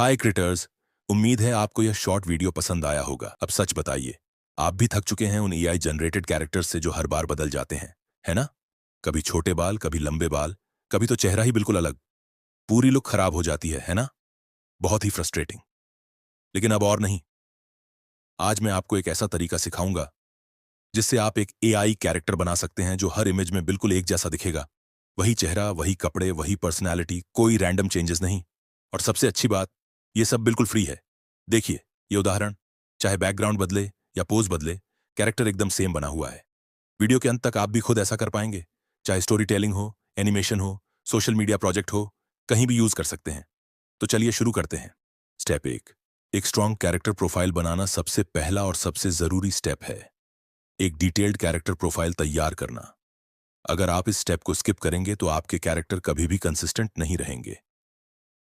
हाय critters. उम्मीद है आपको यह शॉर्ट वीडियो पसंद आया होगा। अब सच बताइए, आप भी थक चुके हैं उन एआई जनरेटेड कैरेक्टर्स से जो हर बार बदल जाते हैं, है ना? कभी छोटे बाल, कभी लंबे बाल, कभी तो चेहरा ही बिल्कुल अलग। पूरी लुक खराब हो जाती है ना? बहुत ही फ्रस्ट्रेटिंग। लेकिन अब और नहीं। आज मैं आपको एक ऐसा तरीका सिखाऊंगा जिससे आप एक एआई कैरेक्टर बना सकते हैं जो हर इमेज में बिल्कुल एक जैसा दिखेगा। वही चेहरा, वही कपड़े, वही पर्सनैलिटी, कोई रैंडम चेंजेस नहीं। और सबसे अच्छी बात, ये सब बिल्कुल फ्री है। देखिए, ये उदाहरण, चाहे बैकग्राउंड बदले या पोज बदले, कैरेक्टर एकदम सेम बना हुआ है। वीडियो के अंत तक आप भी खुद ऐसा कर पाएंगे। चाहे स्टोरी टेलिंग हो, एनिमेशन हो, सोशल मीडिया प्रोजेक्ट हो, कहीं भी यूज कर सकते हैं। तो चलिए शुरू करते हैं। स्टेप 1, एक स्ट्रॉन्ग कैरेक्टर प्रोफाइल बनाना सबसे पहला और सबसे जरूरी स्टेप है। एक डिटेल्ड कैरेक्टर प्रोफाइल तैयार करना। अगर आप इस स्टेप को स्किप करेंगे तो आपके कैरेक्टर कभी भी कंसिस्टेंट नहीं रहेंगे।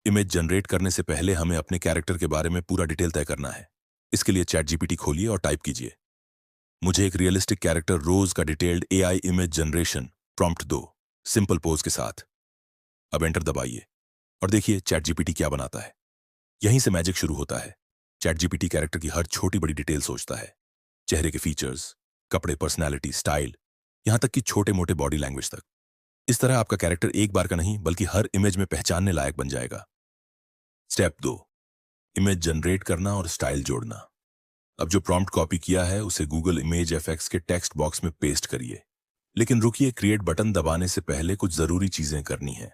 इमेज जनरेट करने से पहले हमें अपने कैरेक्टर के बारे में पूरा डिटेल तय करना है। इसके लिए चैट जीपीटी खोलिए और टाइप कीजिए, मुझे एक रियलिस्टिक कैरेक्टर रोज का detailed AI image generation prompt दो, सिंपल पोज के साथ। अब एंटर दबाइए और देखिए चैट जीपीटी क्या बनाता है। यहीं से मैजिक शुरू होता है। चैट जीपीटी कैरेक्टर की हर छोटी बड़ी डिटेल सोचता है। चेहरे के फीचर्स, कपड़े, पर्सनैलिटी, स्टाइल, यहां तक कि छोटे मोटे बॉडी लैंग्वेज तक। इस तरह आपका कैरेक्टर एक बार का नहीं बल्कि हर इमेज में पहचानने लायक बन जाएगा। स्टेप 2, इमेज जनरेट करना और स्टाइल जोड़ना। अब जो प्रॉम्प्ट कॉपी किया है उसे गूगल इमेज एफएक्स के टेक्स्ट बॉक्स में पेस्ट करिए। लेकिन रुकिए, क्रिएट बटन दबाने से पहले कुछ जरूरी चीजें करनी है।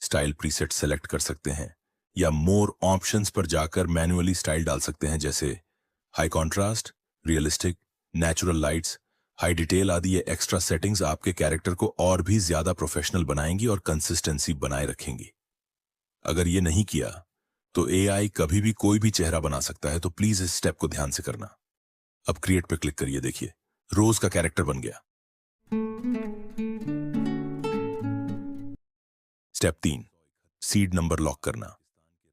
स्टाइल प्रीसेट सेलेक्ट कर सकते हैं या मोर ऑप्शंस पर जाकर मैन्युअली स्टाइल डाल सकते हैं, जैसे high contrast, realistic, natural lights, high detail आदि। ये एक्स्ट्रा सेटिंग्स आपके कैरेक्टर को और भी ज्यादा प्रोफेशनल बनाएंगी और कंसिस्टेंसी बनाए रखेंगी। अगर ये नहीं किया तो एआई कभी भी कोई भी चेहरा बना सकता है, तो प्लीज इस स्टेप को ध्यान से करना। अब क्रिएट पे क्लिक करिए, देखिए रोज का कैरेक्टर बन गया। स्टेप 3, सीड नंबर लॉक करना।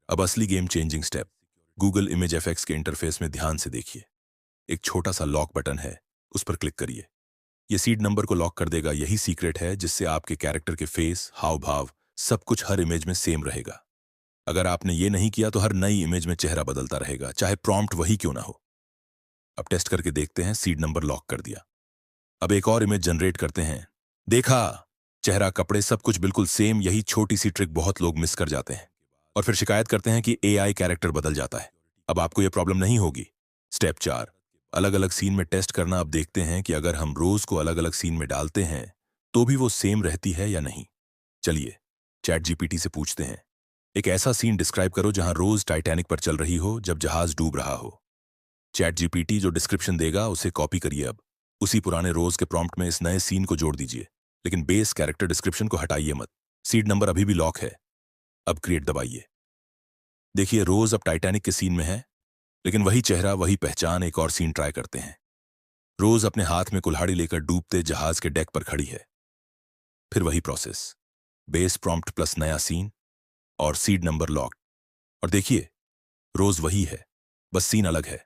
अब असली game changing step. Google image FX के इंटरफेस में ध्यान से देखिए, एक छोटा सा लॉक बटन है, उस पर क्लिक करिए। यह सीड नंबर को लॉक कर देगा। यही सीक्रेट है जिससे आपके कैरेक्टर के फेस, हाव भाव, सब कुछ हर इमेज में सेम रहेगा। अगर आपने ये नहीं किया तो हर नई इमेज में चेहरा बदलता रहेगा, चाहे प्रॉम्प्ट वही क्यों ना हो। अब टेस्ट करके देखते हैं। सीड नंबर लॉक कर दिया। अब एक और इमेज जनरेट करते हैं। देखा, चेहरा, कपड़े, सब कुछ बिल्कुल सेम। यही छोटी सी ट्रिक बहुत लोग मिस कर जाते हैं और फिर शिकायत करते हैं कि एआई कैरेक्टर बदल जाता है। अब आपको यह प्रॉब्लम नहीं होगी। स्टेप 4, अलग अलग सीन में टेस्ट करना। अब देखते हैं कि अगर हम रोज को अलग अलग सीन में डालते हैं तो भी वो सेम रहती है या नहीं। चलिए चैट जीपीटी से पूछते हैं, एक ऐसा सीन डिस्क्राइब करो जहां रोज टाइटैनिक पर चल रही हो जब जहाज डूब रहा हो। चैट जीपीटी जो डिस्क्रिप्शन देगा उसे कॉपी करिए। अब उसी पुराने रोज के प्रॉम्प्ट में इस नए सीन को जोड़ दीजिए, लेकिन बेस कैरेक्टर डिस्क्रिप्शन को हटाइए मत। सीड नंबर अभी भी लॉक है। अब क्रिएट दबाइए। देखिए रोज अब टाइटैनिक के सीन में है, लेकिन वही चेहरा, वही पहचान। एक और सीन ट्राई करते हैं। रोज अपने हाथ में कुल्हाड़ी लेकर डूबते जहाज के डेक पर खड़ी है। फिर वही प्रोसेस, बेस प्रॉम्प्ट प्लस नया सीन और सीड नंबर लॉक। और देखिए रोज वही है, बस सीन अलग है।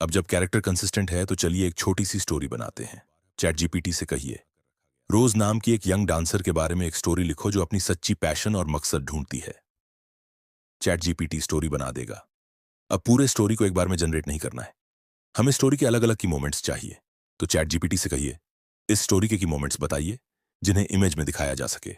अब जब कैरेक्टर कंसिस्टेंट है तो चलिए एक छोटी सी स्टोरी बनाते हैं। चैट जीपीटी से कहिए, रोज नाम की एक यंग डांसर के बारे में एक स्टोरी लिखो जो अपनी सच्ची पैशन और मकसद ढूंढती है। चैट जीपीटी स्टोरी बना देगा। अब पूरे स्टोरी को एक बार में जनरेट नहीं करना है, हमें स्टोरी के अलग अलग की मोमेंट्स चाहिए। तो चैट जीपीटी से कहिए, इस स्टोरी के की मोमेंट्स बताइए जिन्हें इमेज में दिखाया जा सके।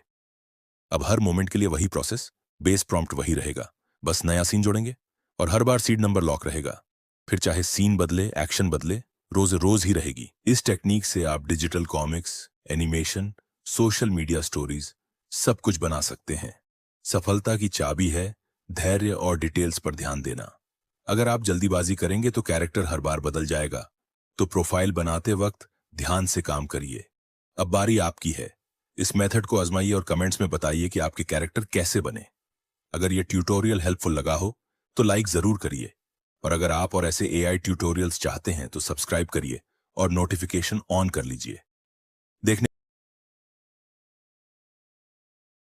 अब हर मोमेंट के लिए वही प्रोसेस, बेस प्रॉम्प्ट वही रहेगा, बस नया सीन जोड़ेंगे और हर बार सीड नंबर लॉक रहेगा। फिर चाहे सीन बदले, एक्शन बदले, रोज रोज ही रहेगी। इस टेक्निक से आप digital comics, animation, social media stories, सब कुछ बना सकते हैं। सफलता की चाबी है धैर्य और डिटेल्स पर ध्यान देना। अगर आप जल्दीबाजी करेंगे तो कैरेक्टर हर बार बदल जाएगा। तो प्रोफाइल बनाते वक्त ध्यान से काम करिए। अब बारी आपकी है। इस मेथड को आजमाइए और कमेंट्स में बताइए कि आपके कैरेक्टर कैसे बने। अगर यह ट्यूटोरियल हेल्पफुल लगा हो तो लाइक जरूर करिए, और अगर आप और ऐसे एआई ट्यूटोरियल्स चाहते हैं तो सब्सक्राइब करिए और नोटिफिकेशन ऑन कर लीजिए।